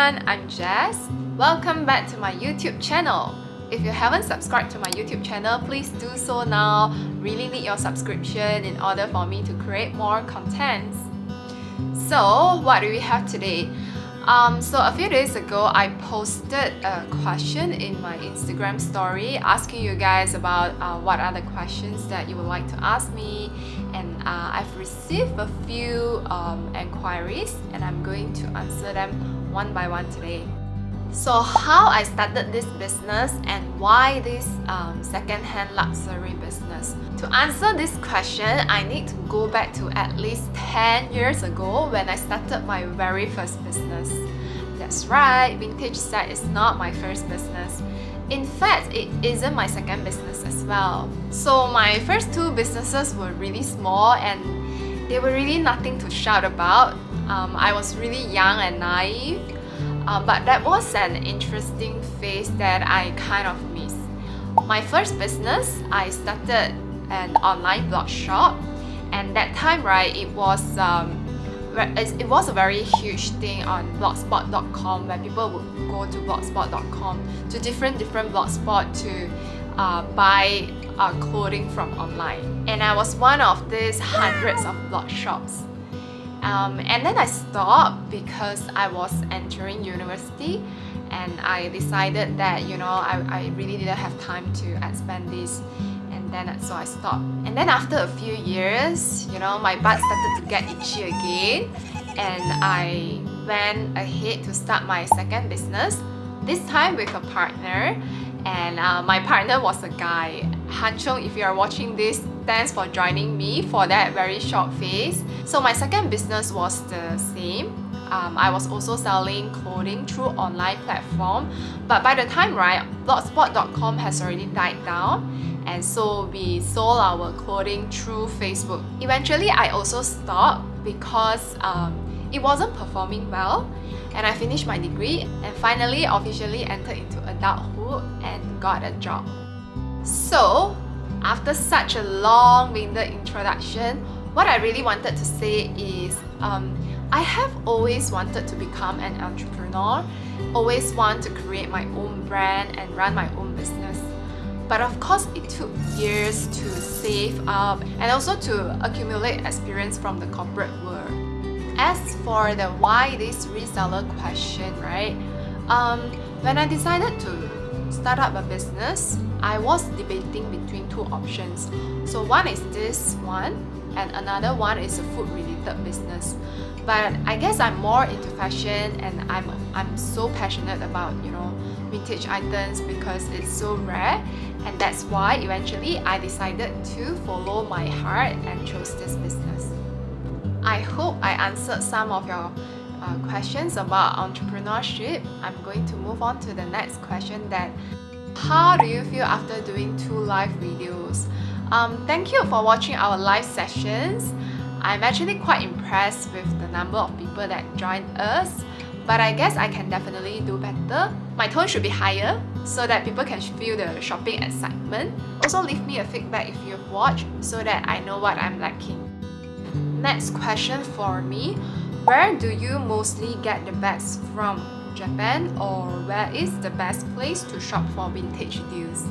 everyone, I'm Jess. Welcome back to my YouTube channel. If you haven't subscribed to my YouTube channel, please do so now. Really need your subscription in order for me to create more content. So, what do we have today? So a few days ago, I posted a question in my Instagram story asking you guys about what are the questions that you would like to ask me, and I've received a few enquiries and I'm going to answer them one by one today. So how I started this business and why this second-hand luxury business? To answer this question, I need to go back to at least 10 years ago when I started my very first business. That's right, Vintage Sac is not my first business. In fact, it isn't my second business as well. So my first two businesses were really small and they were really nothing to shout about. I was really young and naive. But that was an interesting phase that I kind of missed. My first business, I started an online blog shop, and that time, right, it was a very huge thing on blogspot.com, where people would go to blogspot.com to different blogspot to buy clothing from online. And I was one of these hundreds of blog shops. And then I stopped because I was entering university and I decided that, I really didn't have time to expand this, and then so I stopped. And then after a few years, my butt started to get itchy again and I went ahead to start my second business, this time with a partner, and my partner was a guy. Hanchong, if you are watching this, thanks for joining me for that very short phase. So my second business was the same. I was also selling clothing through online platform, but by the time, right, blogspot.com has already died down, and so we sold our clothing through Facebook. Eventually, I also stopped because it wasn't performing well, and I finished my degree and finally officially entered into adulthood and got a job. So, after such a long-winded introduction, what I really wanted to say is I have always wanted to become an entrepreneur, always want to create my own brand and run my own business. But of course, it took years to save up and also to accumulate experience from the corporate world. As for the why this reseller question, right? When I decided to start up a business, I was debating between two options. So one is this one, and another one is a food-related business. But I guess I'm more into fashion, and I'm so passionate about vintage items because it's so rare, and that's why eventually I decided to follow my heart and chose this business. I hope I answered some of your questions about entrepreneurship. I'm going to move on to the next question, that how do you feel after doing 2 live videos? Thank you for watching our live sessions. I'm actually quite impressed with the number of people that joined us, but I guess I can definitely do better. My tone should be higher so that people can feel the shopping excitement. Also leave me a feedback if you've watched so that I know what I'm lacking. Next question for me, where do you mostly get the bags from? Japan, or where is the best place to shop for vintage deals?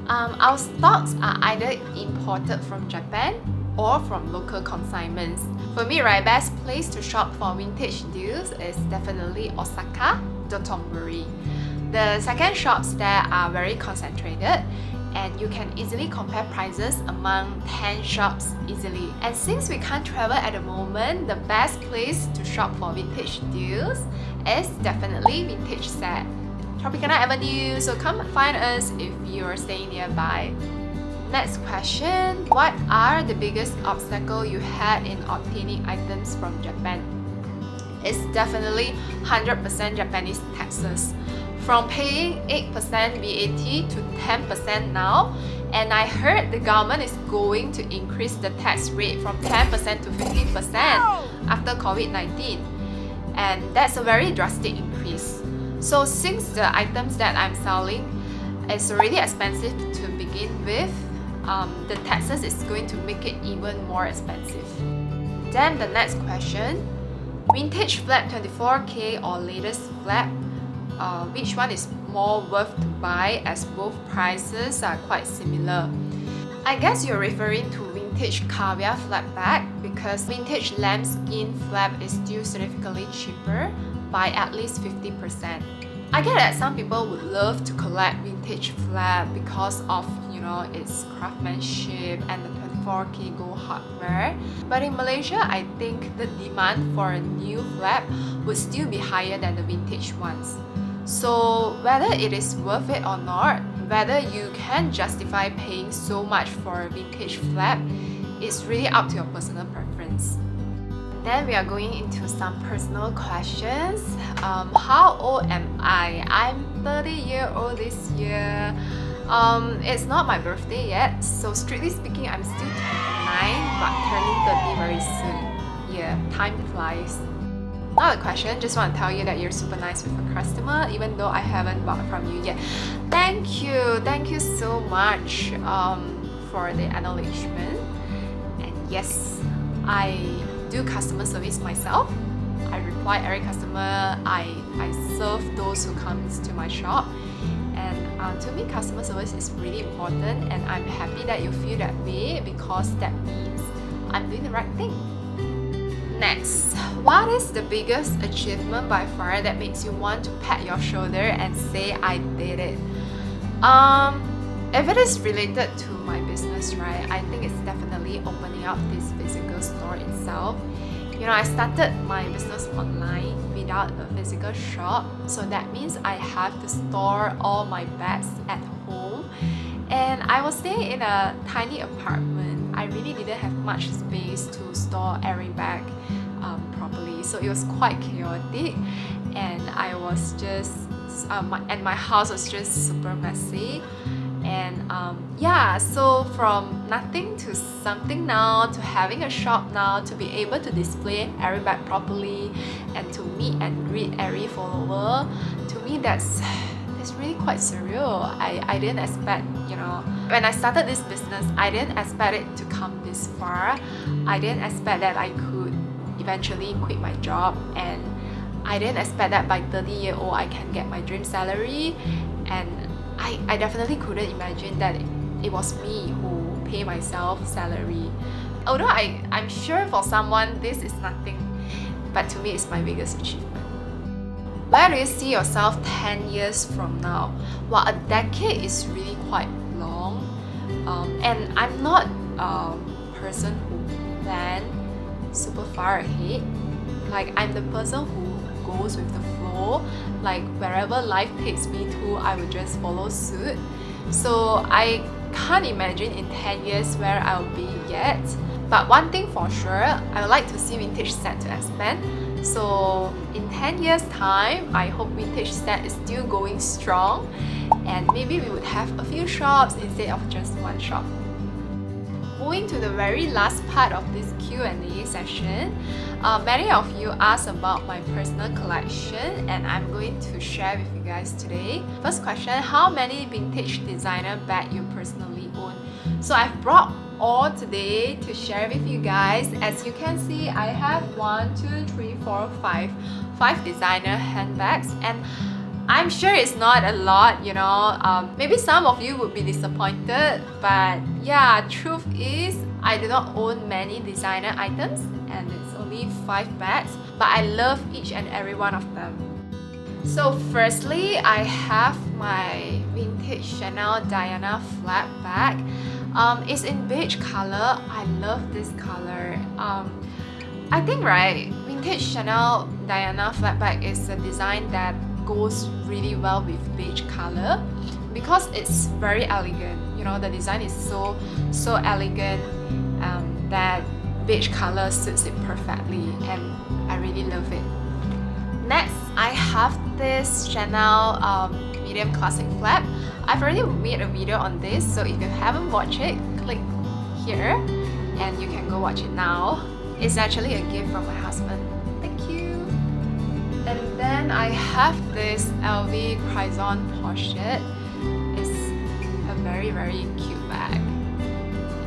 Our stocks are either imported from Japan or from local consignments. For me, right, best place to shop for vintage deals is definitely Osaka, Dotonbori. The second shops there are very concentrated, and you can easily compare prices among 10 shops easily. And since we can't travel at the moment, the best place to shop for vintage deals is definitely Vintage Sac, Tropicana Avenue, so come find us if you're staying nearby. Next question, what are the biggest obstacle you had in obtaining items from Japan? It's definitely 100% Japanese taxes. From paying 8% VAT to 10% now, and I heard the government is going to increase the tax rate from 10% to 15% after COVID-19, and that's a very drastic increase. So since the items that I'm selling is already expensive to begin with, the taxes is going to make it even more expensive. Then the next question, Vintage flap 24K or latest flap, which one is more worth to buy, as both prices are quite similar? I guess you're referring to vintage caviar flap bag, because vintage lambskin flap is still significantly cheaper by at least 50%. I get that some people would love to collect vintage flap because of, its craftsmanship and the 24K gold hardware. But in Malaysia, I think the demand for a new flap would still be higher than the vintage ones. So whether it is worth it or not, whether you can justify paying so much for a vintage flap, it's really up to your personal preference. Then we are going into some personal questions. How old am I? I'm 30-year-old this year. It's not my birthday yet, so strictly speaking, I'm still 29, but turning 30 very soon. Yeah, time flies. Now the question, just want to tell you that you're super nice with a customer, even though I haven't bought from you yet. Thank you so much for the acknowledgement. And yes, I do customer service myself. I reply every customer. I serve those who comes to my shop. And to me, customer service is really important, and I'm happy that you feel that way, because that means I'm doing the right thing. Next, what is the biggest achievement by far that makes you want to pat your shoulder and say, I did it? If it is related to my business, right, I think it's definitely opening up this physical store itself. I started my business online without a physical shop, so that means I have to store all my bags at home. And I was staying in a tiny apartment. I really didn't have much space to store every bag properly, so it was quite chaotic, and I was just and my house was just super messy. And so from nothing to something now, to having a shop now, to be able to display every bag properly, and to meet and greet every follower, to me that's really quite surreal. I didn't expect, when I started this business, I didn't expect it to come this far. I didn't expect that I could eventually quit my job, and I didn't expect that by 30-year-old I can get my dream salary. And I definitely couldn't imagine that it was me who pay myself salary. Although I'm sure for someone this is nothing, but to me it's my biggest achievement. Where do you see yourself 10 years from now? Well, a decade is really quite long, and I'm not a person who plan super far ahead. Like, I'm the person who goes with the flow. Like, wherever life takes me to, I will just follow suit. So I can't imagine in 10 years where I'll be yet. But one thing for sure, I would like to see Vintage Sac to expand. So in 10 years time, I hope Vintage Sac is still going strong, and maybe we would have a few shops instead of just one shop. Moving to the very last part of this Q&A session, many of you asked about my personal collection, and I'm going to share with you guys today. First question, how many vintage designer bags you personally own? So I've brought all today to share with you guys. As you can see, I have 5 designer handbags, and I'm sure it's not a lot, maybe some of you would be disappointed, but yeah, truth is I do not own many designer items, and it's only 5 bags, but I love each and every one of them. So firstly, I have my vintage Chanel Diana flap bag. It's in beige color. I love this color. I think, right, vintage Chanel Diana flap bag is a design that goes really well with beige color, because it's very elegant. The design is so elegant that beige color suits it perfectly, and I really love it. Next, I have this Chanel medium classic flap. I've already made a video on this, so if you haven't watched it, click here and you can go watch it now. It's actually a gift from my husband. Thank you. And then I have this LV Crayon pochette. It's a very cute bag.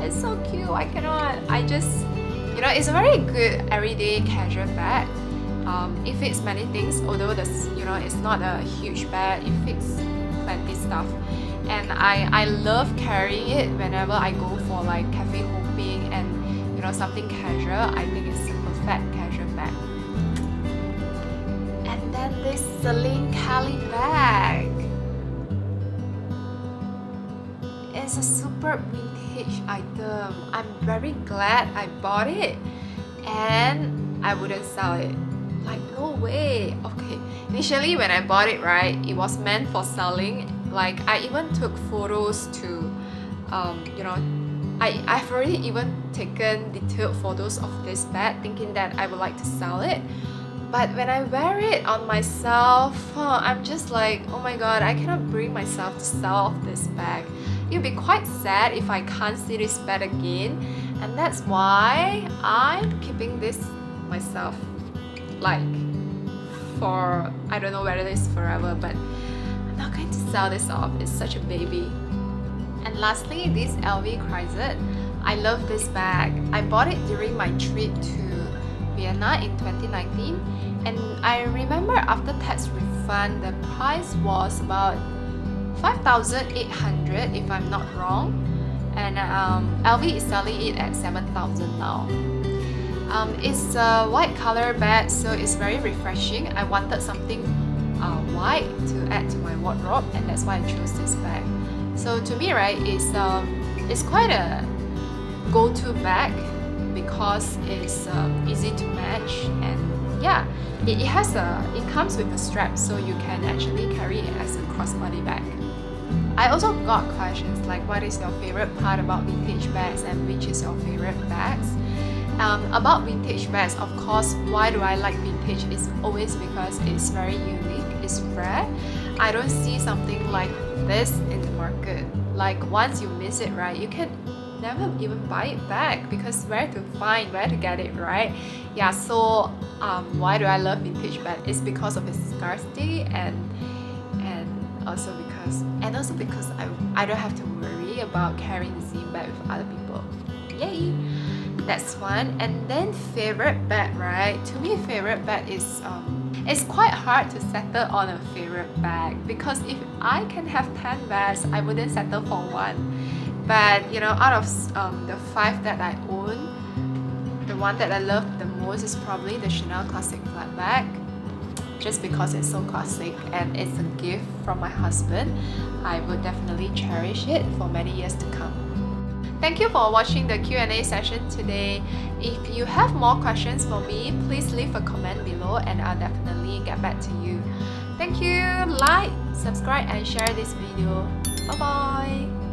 It's so cute, I cannot. It's a very good everyday casual bag. It fits many things, although it's not a huge bag. It fits plenty stuff, and I love carrying it whenever I go for like cafe hopping and something casual. I think it's a perfect casual bag. And then this Celine Kelly bag. It's a super vintage item. I'm very glad I bought it, and I wouldn't sell it. Like, no way. Okay, initially when I bought it, right, it was meant for selling. Like, I even took photos to I've already even taken detailed photos of this bag thinking that I would like to sell it. But when I wear it on myself, I'm just like, oh my god, I cannot bring myself to sell off this bag. It'll be quite sad if I can't see this bag again, and that's why I'm keeping this myself, like, for, I don't know whether it's forever, but I'm not going to sell this off. It's such a baby. And lastly, this LV Chrysler. I love this bag. I bought it during my trip to Vienna in 2019, and I remember after tax refund the price was about 5,800 if I'm not wrong, and LV is selling it at 7,000 now. It's a white color bag, so it's very refreshing. I wanted something white to add to my wardrobe, and that's why I chose this bag. So to me, right, it's quite a go-to bag because it's easy to match, and yeah, it comes with a strap, so you can actually carry it as a crossbody bag. I also got questions like, what is your favorite part about vintage bags and which is your favorite bags? About vintage bags, of course, why do I like vintage? It's always because it's very unique, it's rare. I don't see something like this in the market. Like, once you miss it, right, you can never even buy it back because where to get it, right? Yeah, so why do I love vintage bag? It's because of its scarcity, and also because I don't have to worry about carrying the same bag with other people. Yay! That's one. And then favorite bag, right? To me, favorite bag is it's quite hard to settle on a favorite bag because if I can have 10 bags, I wouldn't settle for one. But out of the 5 that I own, the one that I love the most is probably the Chanel Classic Flat Bag, just because it's so classic and it's a gift from my husband. I will definitely cherish it for many years to come. Thank you for watching the Q&A session today. If you have more questions for me, please leave a comment below and I'll definitely get back to you. Thank you. Like, subscribe and share this video. Bye bye.